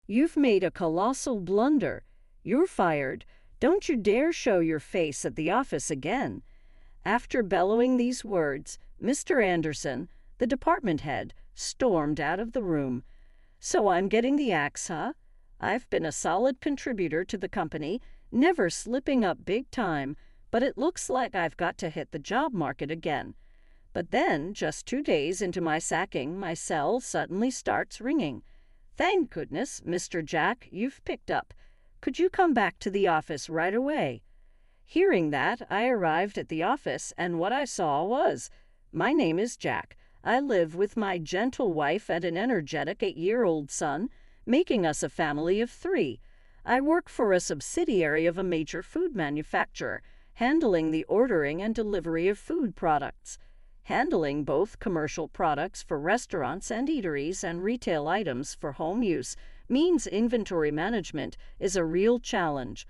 You've made a colossal blunder. You're fired. Don't you dare show your face at the office again." After bellowing these words, Mr. Anderson, the department head, stormed out of the room. "So I'm getting the axe, huh? I've been a solid contributor to the company, never slipping up big time, but it looks like I've got to hit the job market again." But then, just 2 days into my sacking, my cell suddenly starts ringing. "Thank goodness, Mr. Jack, you've picked up. Could you come back to the office right away?" Hearing that, I arrived at the office, and what I saw was, "My name is Jack. I live with my gentle wife and an energetic 8-year-old son, making us a family of 3. I work for a subsidiary of a major food manufacturer, handling the ordering and delivery of food products. Handling both commercial products for restaurants and eateries and retail items for home use means inventory management is a real challenge.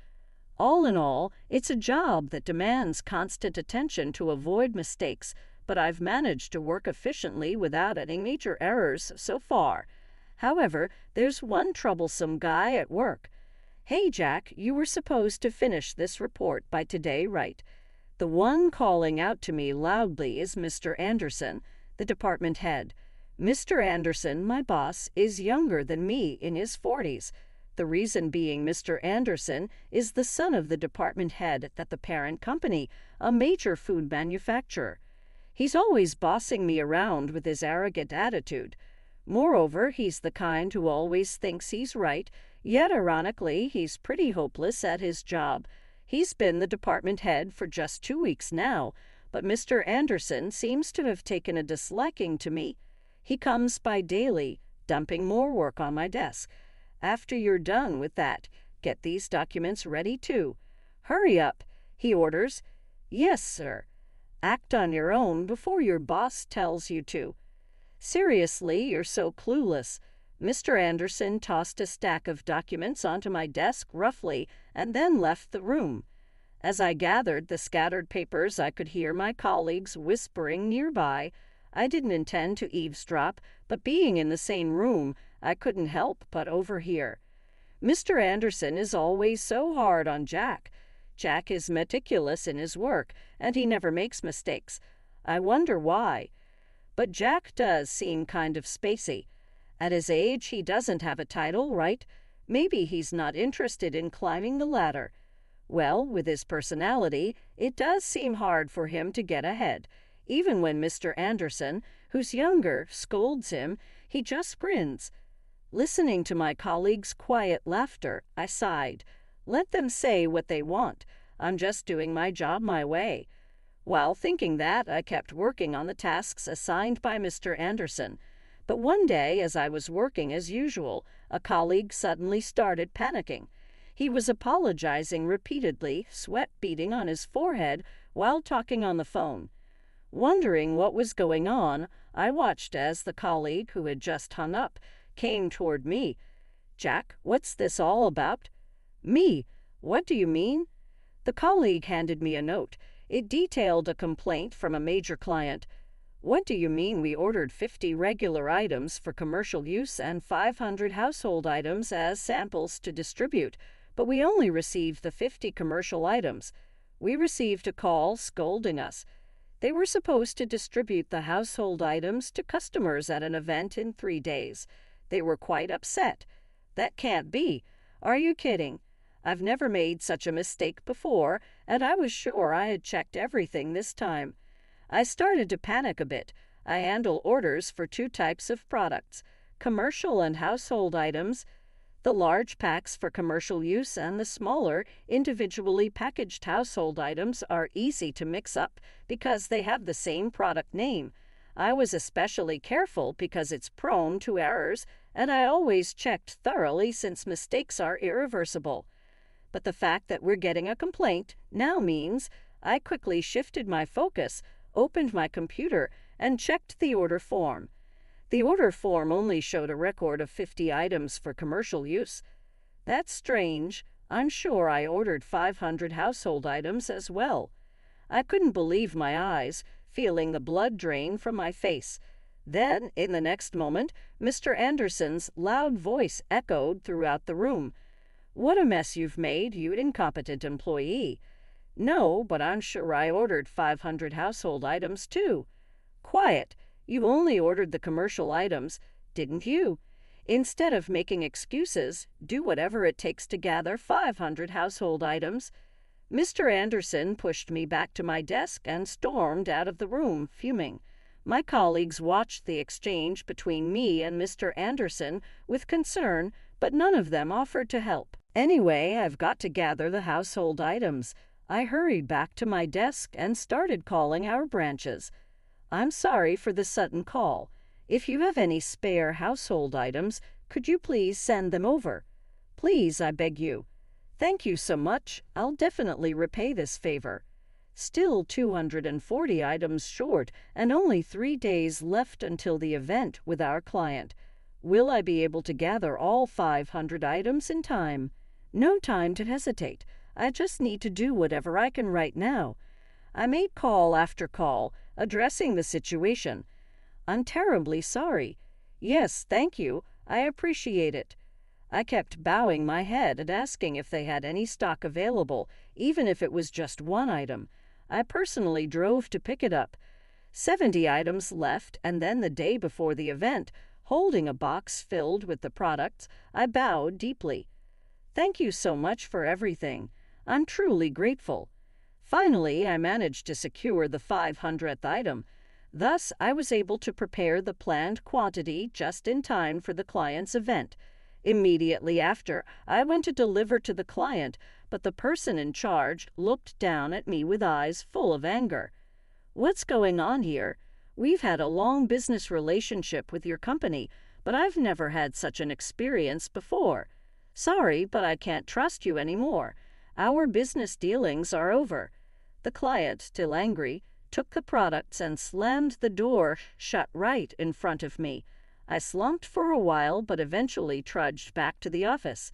All in all, it's a job that demands constant attention to avoid mistakes, but I've managed to work efficiently without any major errors so far. However, there's one troublesome guy at work. 'Hey, Jack, you were supposed to finish this report by today, right?' The one calling out to me loudly is Mr. Anderson, the department head. Mr. Anderson, my boss, is younger than me, in his 40s. The reason being Mr. Anderson is the son of the department head at the parent company, a major food manufacturer. He's always bossing me around with his arrogant attitude. Moreover, he's the kind who always thinks he's right, yet ironically, he's pretty hopeless at his job. He's been the department head for just 2 weeks now, but Mr. Anderson seems to have taken a disliking to me. He comes by daily, dumping more work on my desk. 'After you're done with that, get these documents ready too. Hurry up,' he orders. 'Yes, sir. Act on your own before your boss tells you to.' Seriously, you're so clueless." Mr. Anderson tossed a stack of documents onto my desk roughly and then left the room. As I gathered the scattered papers, I could hear my colleagues whispering nearby. I didn't intend to eavesdrop, but being in the same room, I couldn't help but overhear. "Mr. Anderson is always so hard on Jack. Jack is meticulous in his work, and he never makes mistakes. I wonder why. But Jack does seem kind of spacey. At his age, he doesn't have a title, right? Maybe he's not interested in climbing the ladder. Well, with his personality, it does seem hard for him to get ahead. Even when Mr. Anderson, who's younger, scolds him, he just grins." Listening to my colleagues' quiet laughter, I sighed. Let them say what they want. I'm just doing my job my way. While thinking that, I kept working on the tasks assigned by Mr. Anderson. But one day, as I was working as usual, a colleague suddenly started panicking. He was apologizing repeatedly, sweat beading on his forehead, while talking on the phone. Wondering what was going on, I watched as the colleague, who had just hung up, came toward me. "Jack, what's this all about?" "Me? What do you mean?" The colleague handed me a note. It detailed a complaint from a major client. "What do you mean we ordered 50 regular items for commercial use and 500 household items as samples to distribute, but we only received the 50 commercial items? We received a call scolding us. They were supposed to distribute the household items to customers at an event in 3 days. They were quite upset. That can't be. Are you kidding? I've never made such a mistake before, and I was sure I had checked everything this time." I started to panic a bit. I handle orders for 2 types of products, commercial and household items. The large packs for commercial use and the smaller, individually packaged household items are easy to mix up because they have the same product name. I was especially careful because it's prone to errors, and I always checked thoroughly since mistakes are irreversible. But the fact that we're getting a complaint now means I quickly shifted my focus, opened my computer, and checked the order form. The order form only showed a record of 50 items for commercial use. That's strange. I'm sure I ordered 500 household items as well. I couldn't believe my eyes, feeling the blood drain from my face. Then, in the next moment, Mr. Anderson's loud voice echoed throughout the room. "What a mess you've made, you incompetent employee." "No, but I'm sure I ordered 500 household items, too." "Quiet! You only ordered the commercial items, didn't you? Instead of making excuses, do whatever it takes to gather 500 household items." Mr. Anderson pushed me back to my desk and stormed out of the room, fuming. My colleagues watched the exchange between me and Mr. Anderson with concern, but none of them offered to help. "Anyway, I've got to gather the household items." I hurried back to my desk and started calling our branches. "I'm sorry for the sudden call. If you have any spare household items, could you please send them over? Please, I beg you." "Thank you so much. I'll definitely repay this favor." Still 240 items short and only 3 days left until the event with our client. Will I be able to gather all 500 items in time? No time to hesitate. I just need to do whatever I can right now. I made call after call, addressing the situation. "I'm terribly sorry." "Yes, thank you. I appreciate it." I kept bowing my head and asking if they had any stock available, even if it was just one item. I personally drove to pick it up. 70 items left, and then the day before the event, holding a box filled with the products, I bowed deeply. "Thank you so much for everything. I'm truly grateful." Finally, I managed to secure the 500th item. Thus, I was able to prepare the planned quantity just in time for the client's event. Immediately after, I went to deliver to the client, but the person in charge looked down at me with eyes full of anger. "What's going on here? We've had a long business relationship with your company, but I've never had such an experience before. Sorry, but I can't trust you anymore. Our business dealings are over." The client, still angry, took the products and slammed the door shut right in front of me. I slumped for a while, but eventually trudged back to the office.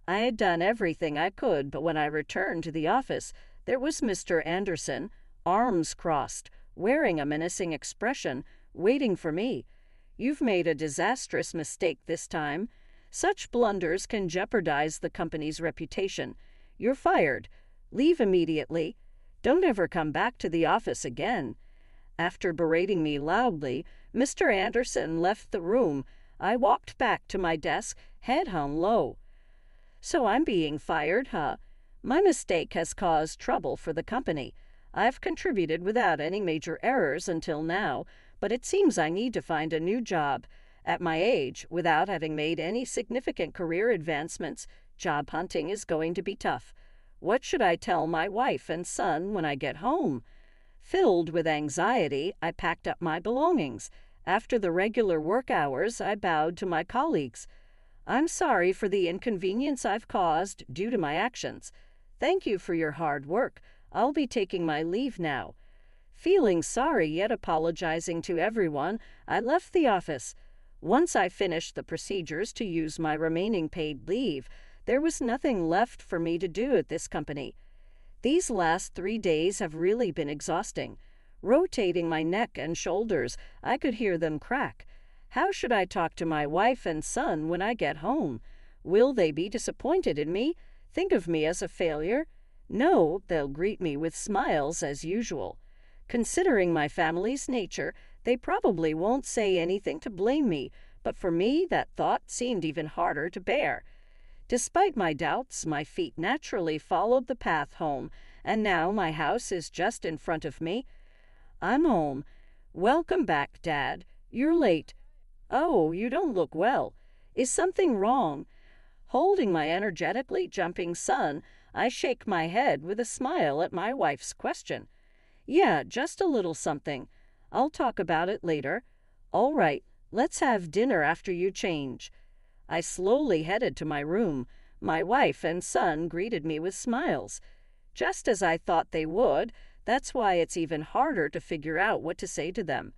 I had done everything I could, but when I returned to the office, there was Mr. Anderson, arms crossed, wearing a menacing expression, waiting for me. "You've made a disastrous mistake this time. Such blunders can jeopardize the company's reputation. You're fired. Leave immediately. Don't ever come back to the office again." After berating me loudly, Mr. Anderson left the room. I walked back to my desk, head hung low. "So I'm being fired, huh? My mistake has caused trouble for the company. I've contributed without any major errors until now, but it seems I need to find a new job. At my age, without having made any significant career advancements, job hunting is going to be tough. What should I tell my wife and son when I get home?" Filled with anxiety, I packed up my belongings. After the regular work hours, I bowed to my colleagues. "I'm sorry for the inconvenience I've caused due to my actions. Thank you for your hard work. I'll be taking my leave now." Feeling sorry yet apologizing to everyone, I left the office. Once I finished the procedures to use my remaining paid leave, there was nothing left for me to do at this company. These last 3 days have really been exhausting. Rotating my neck and shoulders, I could hear them crack. How should I talk to my wife and son when I get home? Will they be disappointed in me? Think of me as a failure? No, they'll greet me with smiles as usual. Considering my family's nature, they probably won't say anything to blame me, but for me that thought seemed even harder to bear. Despite my doubts, my feet naturally followed the path home, and now my house is just in front of me. I'm home. "Welcome back, Dad. You're late." "Oh, you don't look well. Is something wrong?" Holding my energetically jumping son, I shake my head with a smile at my wife's question. "Yeah, just a little something. I'll talk about it later." "All right, let's have dinner after you change." I slowly headed to my room. My wife and son greeted me with smiles. Just as I thought they would. That's why it's even harder to figure out what to say to them.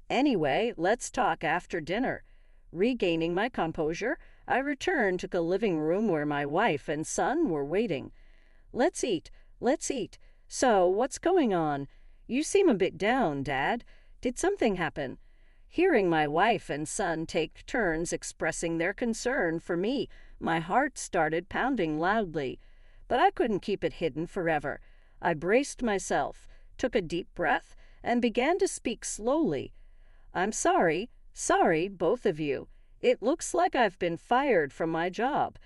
"Anyway, let's talk after dinner." Regaining my composure, I returned to the living room where my wife and son were waiting. Let's eat. So, what's going on? You seem a bit down, Dad. Did something happen?" Hearing my wife and son take turns expressing their concern for me, my heart started pounding loudly. But I couldn't keep it hidden forever. I braced myself, took a deep breath, and began to speak slowly. "I'm sorry, both of you. It looks like I've been fired from my job."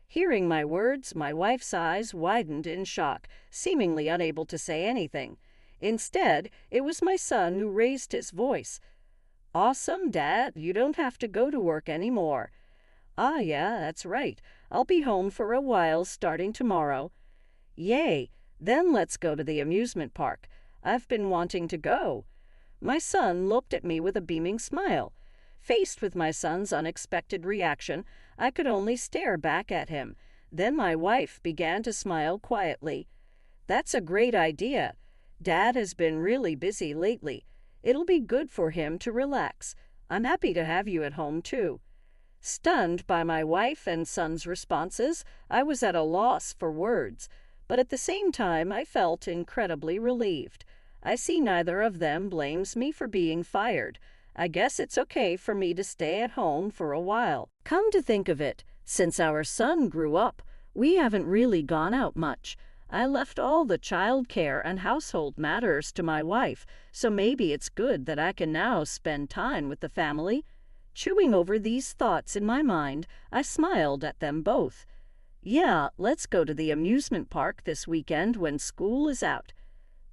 Hearing my words, my wife's eyes widened in shock, seemingly unable to say anything. Instead, it was my son who raised his voice. "Awesome, Dad. You don't have to go to work anymore." "Ah, yeah, that's right. I'll be home for a while starting tomorrow." "Yay. Then let's go to the amusement park. I've been wanting to go." My son looked at me with a beaming smile. Faced with my son's unexpected reaction, I could only stare back at him. Then my wife began to smile quietly. "That's a great idea. Dad has been really busy lately. It'll be good for him to relax. I'm happy to have you at home, too." Stunned by my wife and son's responses, I was at a loss for words, but at the same time I felt incredibly relieved. I see neither of them blames me for being fired. I guess it's okay for me to stay at home for a while. Come to think of it, since our son grew up, we haven't really gone out much. I left all the child care and household matters to my wife, so maybe it's good that I can now spend time with the family. Chewing over these thoughts in my mind, I smiled at them both. "Yeah, let's go to the amusement park this weekend when school is out."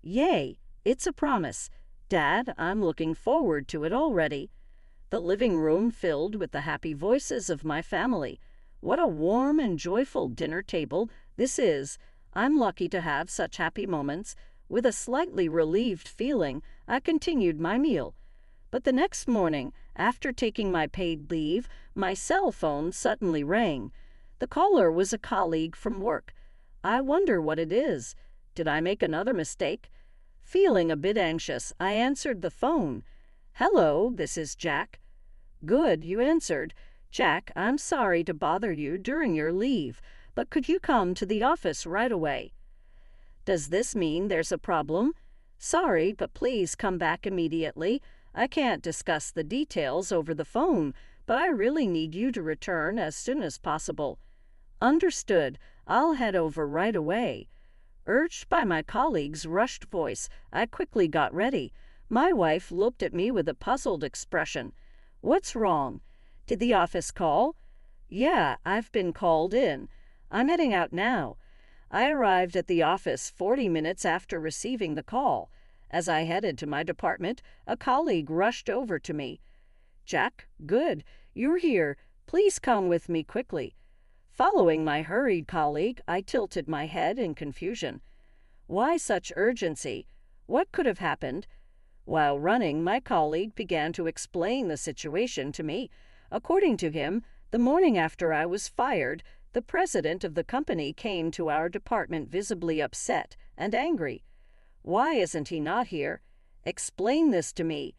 "Yay, it's a promise. Dad, I'm looking forward to it already." The living room filled with the happy voices of my family. What a warm and joyful dinner table this is. I'm lucky to have such happy moments. With a slightly relieved feeling, I continued my meal. But the next morning, after taking my paid leave, my cell phone suddenly rang. The caller was a colleague from work. I wonder what it is. Did I make another mistake? Feeling a bit anxious, I answered the phone. "Hello, this is Jack." "Good, you answered. Jack, I'm sorry to bother you during your leave, but could you come to the office right away?" "Does this mean there's a problem?" "Sorry, but please come back immediately. I can't discuss the details over the phone, but I really need you to return as soon as possible." "Understood. I'll head over right away." Urged by my colleague's rushed voice, I quickly got ready. My wife looked at me with a puzzled expression. "What's wrong? Did the office call?" "Yeah, I've been called in. I'm heading out now." I arrived at the office 40 minutes after receiving the call. As I headed to my department, a colleague rushed over to me. "Jack, good. You're here. Please come with me quickly." Following my hurried colleague, I tilted my head in confusion. Why such urgency? What could have happened? While running, my colleague began to explain the situation to me. According to him, the morning after I was fired, the president of the company came to our department visibly upset and angry. "Why isn't he not here? Explain this to me."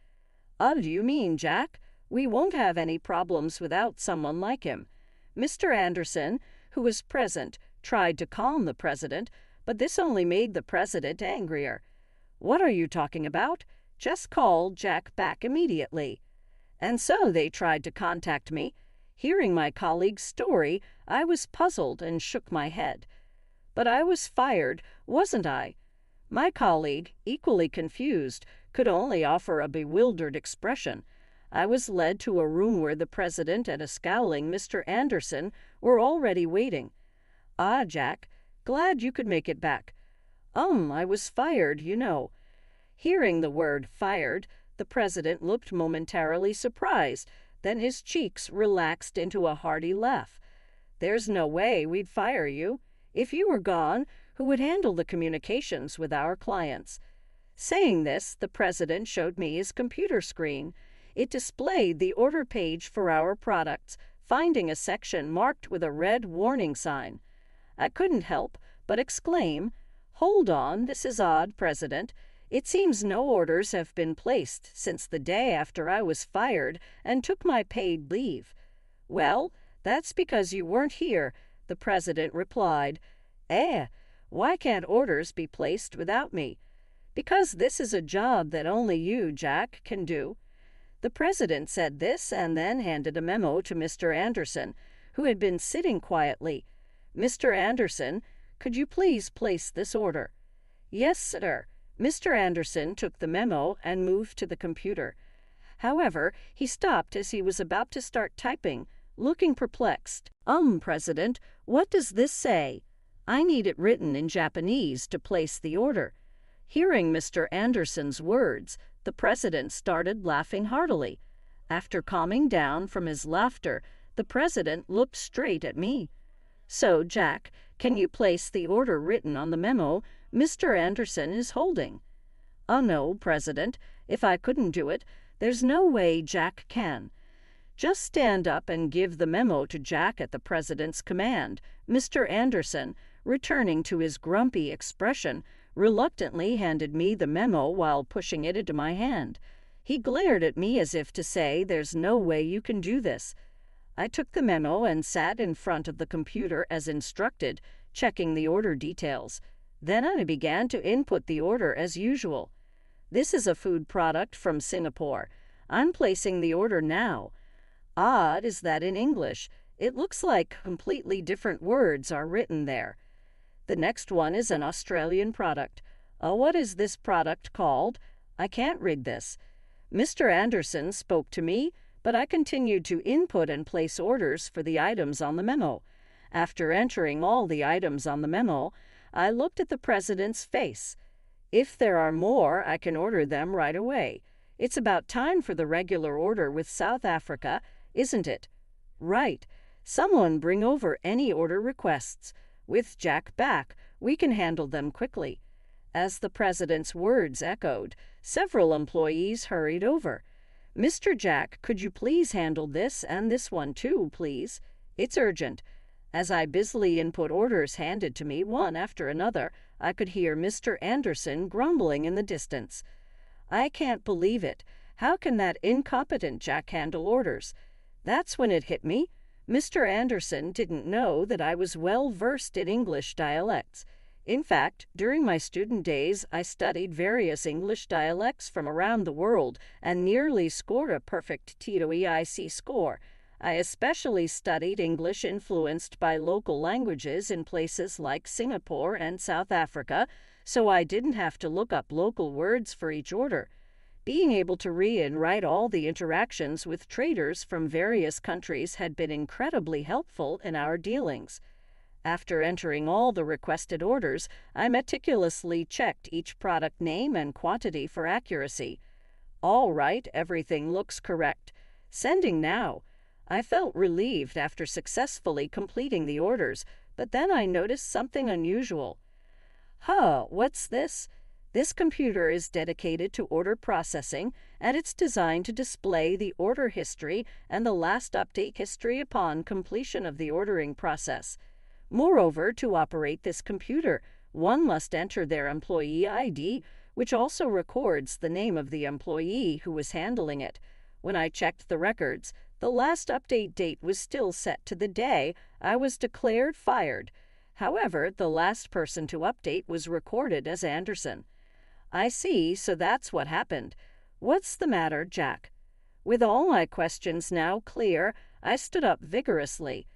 Do you mean, Jack? We won't have any problems without someone like him." Mr. Anderson, who was present, tried to calm the president, but this only made the president angrier. "What are you talking about? Just call Jack back immediately." And so they tried to contact me. Hearing my colleague's story, I was puzzled and shook my head. But I was fired, wasn't I? My colleague, equally confused, could only offer a bewildered expression. I was led to a room where the president and a scowling Mr. Anderson were already waiting. "Ah, Jack, glad you could make it back." I was fired, you know." Hearing the word fired, the president looked momentarily surprised, then his cheeks relaxed into a hearty laugh. "There's no way we'd fire you. If you were gone, who would handle the communications with our clients?" Saying this, the president showed me his computer screen. It displayed the order page for our products, finding a section marked with a red warning sign. I couldn't help but exclaim, "Hold on, this is odd, President. It seems no orders have been placed since the day after I was fired and took my paid leave." "Well, that's because you weren't here," the president replied. Why can't orders be placed without me?" "Because this is a job that only you, Jack, can do." The president said this and then handed a memo to Mr. Anderson, who had been sitting quietly. "Mr. Anderson, could you please place this order?" "Yes, sir." Mr. Anderson took the memo and moved to the computer. However, he stopped as he was about to start typing, looking perplexed. President, what does this say?" "I need it written in Japanese to place the order." Hearing Mr. Anderson's words, the president started laughing heartily. After calming down from his laughter, the president looked straight at me. "So, Jack, can you place the order written on the memo Mr. Anderson is holding?" "Oh, no, President. If I couldn't do it, there's no way Jack can." "Just stand up and give the memo to Jack at the president's command." Mr. Anderson, returning to his grumpy expression, reluctantly handed me the memo while pushing it into my hand. He glared at me as if to say, "There's no way you can do this." I took the memo and sat in front of the computer as instructed, checking the order details. Then I began to input the order as usual. "This is a food product from Singapore. I'm placing the order now." Odd is that in English, it looks like completely different words are written there. The next one is an Australian product. What is this product called? I can't read this. Mr. Anderson spoke to me, but I continued to input and place orders for the items on the memo. After entering all the items on the memo, I looked at the president's face. "If there are more, I can order them right away. It's about time for the regular order with South Africa, isn't it?" "Right. Someone bring over any order requests. With Jack back, we can handle them quickly." As the president's words echoed, several employees hurried over. "Mr. Jack, could you please handle this and this one too, please? It's urgent." As I busily input orders handed to me one after another, I could hear Mr. Anderson grumbling in the distance. "I can't believe it. How can that incompetent Jack handle orders?" That's when it hit me. Mr. Anderson didn't know that I was well versed in English dialects. In fact, during my student days, I studied various English dialects from around the world and nearly scored a perfect TOEIC score. I especially studied English influenced by local languages in places like Singapore and South Africa, so I didn't have to look up local words for each order. Being able to read and write all the interactions with traders from various countries had been incredibly helpful in our dealings. After entering all the requested orders, I meticulously checked each product name and quantity for accuracy. All right, everything looks correct. Sending now. I felt relieved after successfully completing the orders, but then I noticed something unusual. What's this? This computer is dedicated to order processing, and it's designed to display the order history and the last update history upon completion of the ordering process. Moreover, to operate this computer, one must enter their employee ID, which also records the name of the employee who was handling it. When I checked the records, the last update date was still set to the day I was declared fired. However, the last person to update was recorded as Anderson. I see, so that's what happened. What's the matter, Jack? With all my questions now clear, I stood up vigorously.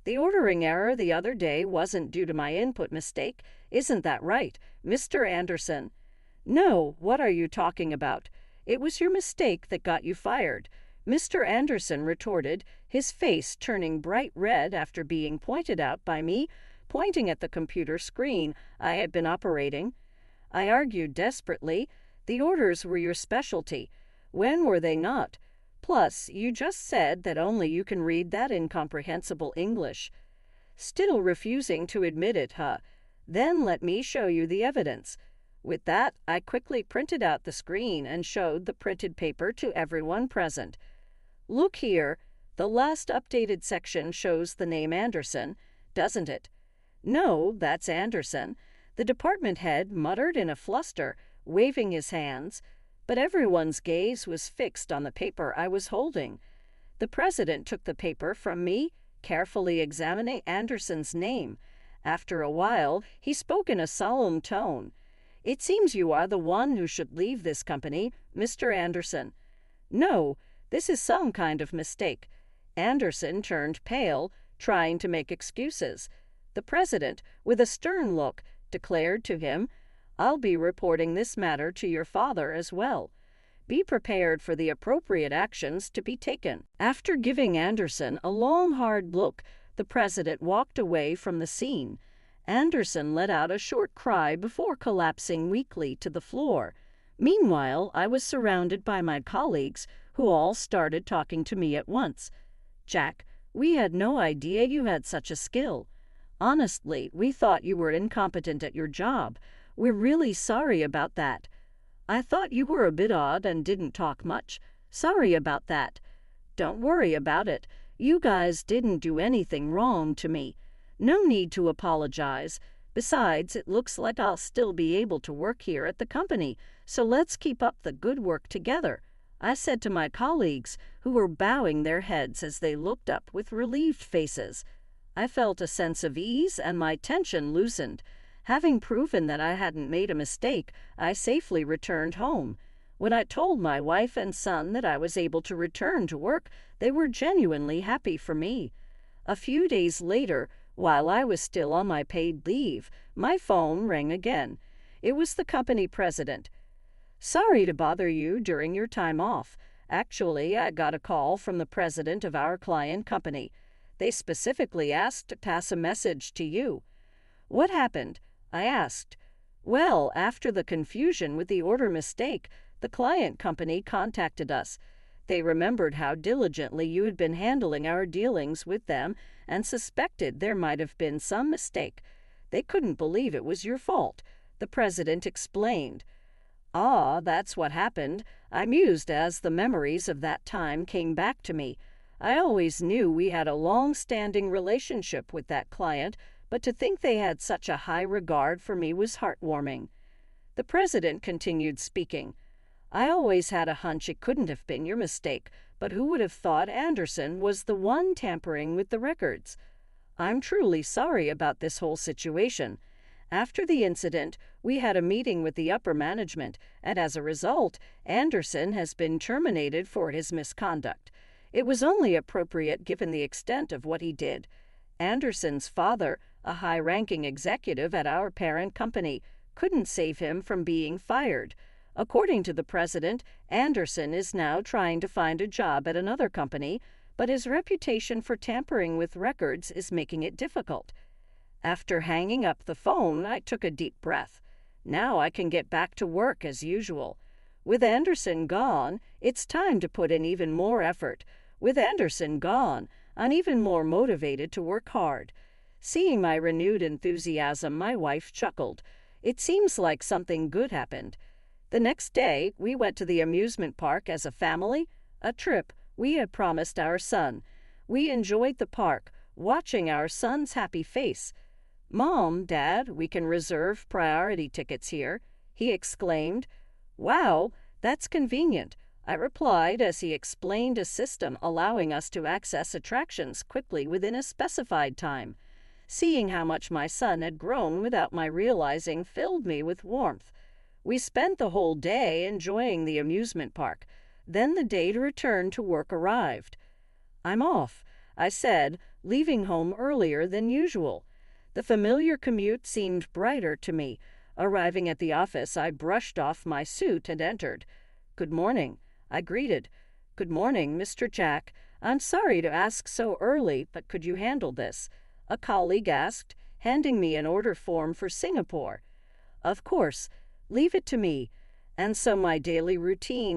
The ordering error the other day wasn't due to my input mistake. Isn't that right, Mr. Anderson? No, what are you talking about? It was your mistake that got you fired. Mr. Anderson retorted, his face turning bright red after being pointed out by me, pointing at the computer screen I had been operating. I argued desperately. The orders were your specialty. When were they not? Plus, you just said that only you can read that incomprehensible English. Still refusing to admit it, Then let me show you the evidence. With that, I quickly printed out the screen and showed the printed paper to everyone present. Look here, the last updated section shows the name Anderson, doesn't it? No, that's Anderson. The department head muttered in a fluster, waving his hands, but everyone's gaze was fixed on the paper I was holding. The president took the paper from me, carefully examining Anderson's name. After a while, he spoke in a solemn tone. "It seems you are the one who should leave this company, Mr. Anderson." No, this is some kind of mistake." Anderson turned pale, trying to make excuses. The president, with a stern look, declared to him, "I'll be reporting this matter to your father as well. Be prepared for the appropriate actions to be taken." After giving Anderson a long, hard look, the president walked away from the scene. Anderson let out a short cry before collapsing weakly to the floor. Meanwhile, I was surrounded by my colleagues, who all started talking to me at once. "Jack, we had no idea you had such a skill. Honestly, we thought you were incompetent at your job. We're really sorry about that. I thought you were a bit odd and didn't talk much. Sorry about that." "Don't worry about it. You guys didn't do anything wrong to me. No need to apologize. Besides, it looks like I'll still be able to work here at the company, so let's keep up the good work together," I said to my colleagues, who were bowing their heads as they looked up with relieved faces. I felt a sense of ease and my tension loosened. Having proven that I hadn't made a mistake, I safely returned home. When I told my wife and son that I was able to return to work, they were genuinely happy for me. A few days later, while I was still on my paid leave, my phone rang again. It was the company president. "Sorry to bother you during your time off. Actually, I got a call from the president of our client company. They specifically asked to pass a message to you." "What happened?" I asked. "Well, after the confusion with the order mistake, the client company contacted us. They remembered how diligently you had been handling our dealings with them and suspected there might have been some mistake. They couldn't believe it was your fault," the president explained. "Ah, that's what happened." I mused as the memories of that time came back to me. I always knew we had a long-standing relationship with that client, but to think they had such a high regard for me was heartwarming. The president continued speaking. "I always had a hunch it couldn't have been your mistake, but who would have thought Anderson was the one tampering with the records? I'm truly sorry about this whole situation. After the incident, we had a meeting with the upper management, and as a result, Anderson has been terminated for his misconduct. It was only appropriate given the extent of what he did. Anderson's father, a high-ranking executive at our parent company, couldn't save him from being fired. According to the president, Anderson is now trying to find a job at another company, but his reputation for tampering with records is making it difficult." After hanging up the phone, I took a deep breath. Now I can get back to work as usual. With Anderson gone, it's time to put in even more effort. With Anderson gone, I'm even more motivated to work hard. Seeing my renewed enthusiasm, my wife chuckled. "It seems like something good happened." The next day, we went to the amusement park as a family, a trip we had promised our son. We enjoyed the park, watching our son's happy face. "Mom, Dad, we can reserve priority tickets here," he exclaimed. "Wow, that's convenient," I replied as he explained a system allowing us to access attractions quickly within a specified time. Seeing how much my son had grown without my realizing filled me with warmth. We spent the whole day enjoying the amusement park. Then the day to return to work arrived. "I'm off," I said, leaving home earlier than usual. The familiar commute seemed brighter to me. Arriving at the office, I brushed off my suit and entered. "Good morning," I greeted. "Good morning, Mr. Jack. I'm sorry to ask so early, but could you handle this?" a colleague asked, handing me an order form for Singapore. "Of course. Leave it to me." And so my daily routine